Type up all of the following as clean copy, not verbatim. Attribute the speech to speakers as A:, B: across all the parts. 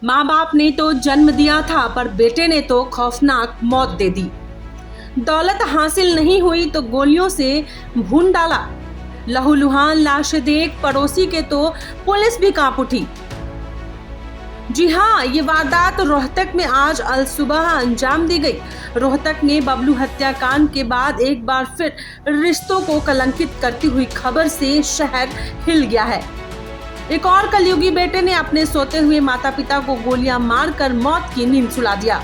A: माँ बाप ने तो जन्म दिया था पर बेटे ने तो खौफनाक मौत दे दी। दौलत हासिल नहीं हुई तो गोलियों से भून डाला। लहूलुहान लाशें देख पड़ोसी के तो पुलिस भी कांप उठी। जी हाँ, ये वारदात रोहतक में आज अलसुबह अंजाम दी गई। रोहतक में बबलू हत्याकांड के बाद एक बार फिर रिश्तों को कलंकित करती हुई खबर से शहर हिल गया है। एक और कलयुगी बेटे ने अपने सोते हुए माता पिता को गोलियां मारकर मौत की नींद सुला दिया।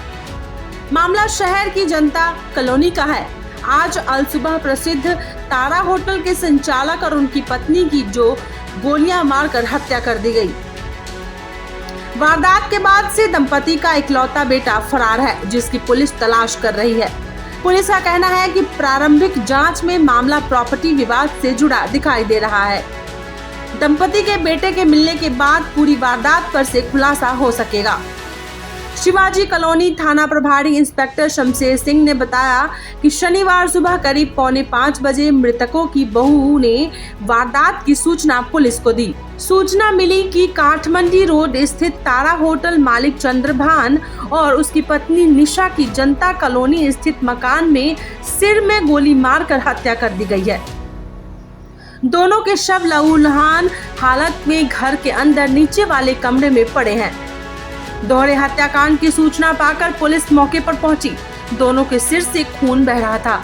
A: मामला शहर की जनता कॉलोनी का है। आज अलसुबह प्रसिद्ध तारा होटल के संचालक और उनकी पत्नी की जो गोलियां मारकर हत्या कर दी गई। वारदात के बाद से दंपति का इकलौता बेटा फरार है, जिसकी पुलिस तलाश कर रही है। पुलिस का कहना है कि प्रारंभिक जांच में मामला प्रॉपर्टी विवाद से जुड़ा दिखाई दे रहा है। दंपति के बेटे के मिलने के बाद पूरी वारदात पर से खुलासा हो सकेगा। शिवाजी कॉलोनी थाना प्रभारी इंस्पेक्टर शमशेर सिंह ने बताया कि शनिवार सुबह करीब 4:45 बजे मृतकों की बहू ने वारदात की सूचना पुलिस को दी। सूचना मिली कि काठमंडी रोड स्थित तारा होटल मालिक चंद्रभान और उसकी पत्नी निशा की जनता कॉलोनी स्थित मकान में सिर में गोली मारकर हत्या कर दी गई है। दोनों के शव लहूलुहान हालत में घर के अंदर नीचे वाले कमरे में पड़े हैं। दोहरे हत्याकांड की सूचना पाकर पुलिस मौके पर पहुंची। दोनों के सिर से खून बह रहा था।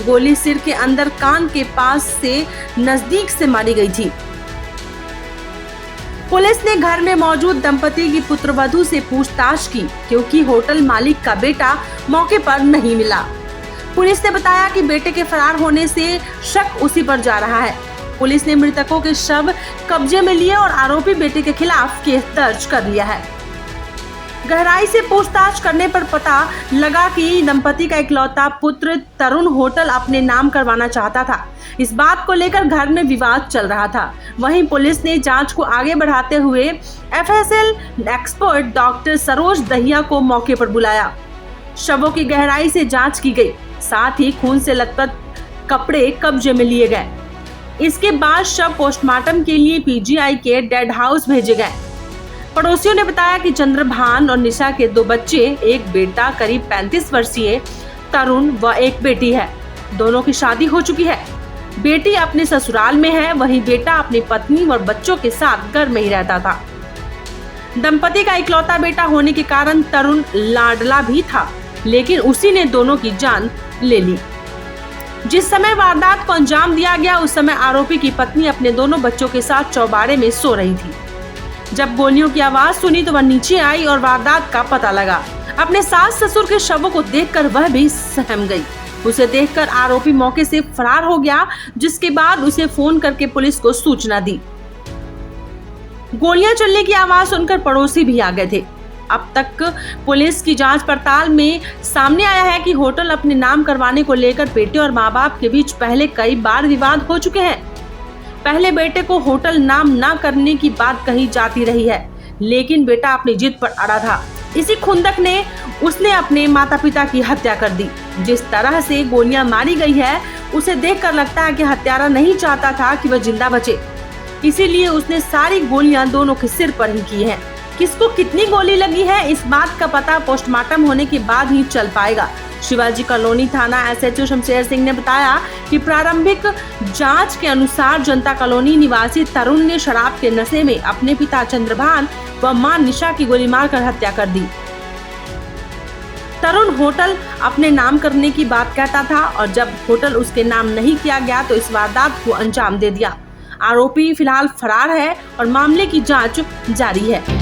A: गोली सिर के अंदर कान के पास से नजदीक से मारी गई थी। पुलिस ने घर में मौजूद दंपति की पुत्रवधू से पूछताछ की, क्योंकि होटल मालिक का बेटा मौके पर नहीं मिला। पुलिस ने बताया कि बेटे के फरार होने से शक उसी पर जा रहा है। पुलिस ने मृतकों के शव कब्जे में लिए और आरोपी बेटे के खिलाफ केस दर्ज कर लिया है। गहराई से पूछताछ करने पर पता लगा कि दंपति का इकलौता पुत्र तरुण होटल अपने नाम करवाना चाहता था। इस बात को लेकर घर में विवाद चल रहा था। वहीं पुलिस ने जांच को आगे बढ़ाते हुए FSL expert doctor Saroj Dahiya को मौके पर बुलाया। शवों की गहराई से जांच की गई, साथ ही खून से लथपथ कपड़े कब्जे में लिए गए। इसके बाद शव पोस्टमार्टम के लिए पीजीआई के डेड हाउस भेजे गए। पड़ोसियों ने बताया कि चंद्रभान और निशा के 2 बच्चे, एक बेटा करीब 35 वर्षीय तरुण व एक बेटी है। दोनों की शादी हो चुकी है। बेटी अपने ससुराल में है, वहीं बेटा अपनी पत्नी और बच्चों के साथ घर में ही रहता था। दंपति का इकलौता बेटा होने के कारण तरुण लाडला भी था, लेकिन उसी ने दोनों की जान ले ली। जिस समय वारदात को अंजाम दिया गया, उस समय आरोपी की पत्नी अपने दोनों बच्चों के साथ चौबारे में सो रही थी। जब गोलियों की आवाज सुनी तो वह नीचे आई और वारदात का पता लगा। अपने सास ससुर के शवों को देखकर वह भी सहम गई। उसे देखकर आरोपी मौके से फरार हो गया, जिसके बाद उसे फोन करके पुलिस को सूचना दी। गोलियां चलने की आवाज सुनकर पड़ोसी भी आ गए थे। अब तक पुलिस की जांच पड़ताल में सामने आया है कि होटल अपने नाम करवाने को लेकर बेटे और माँ बाप के बीच पहले कई बार विवाद हो चुके हैं। पहले बेटे को होटल नाम न करने की बात कही जाती रही है, लेकिन बेटा अपनी जिद पर अड़ा था। इसी खुंदक ने उसने अपने माता पिता की हत्या कर दी। जिस तरह से गोलियां मारी गई है, उसे देखकर लगता है कि हत्यारा नहीं चाहता था कि वह जिंदा बचे, इसीलिए उसने सारी गोलियां दोनों के सिर पर ही की हैं। किसको कितनी गोली लगी है, इस बात का पता पोस्टमार्टम होने के बाद ही चल पाएगा। शिवाजी कॉलोनी थाना एसएचओ शमशेर सिंह ने बताया कि प्रारंभिक जांच के अनुसार जनता कॉलोनी निवासी तरुण ने शराब के नशे में अपने पिता चंद्रभान व मां निशा की गोली मारकर हत्या कर दी। तरुण होटल अपने नाम करने की बात कहता था और जब होटल उसके नाम नहीं किया गया तो इस वारदात को अंजाम दे दिया। आरोपी फिलहाल फरार है और मामले की जांच जारी है।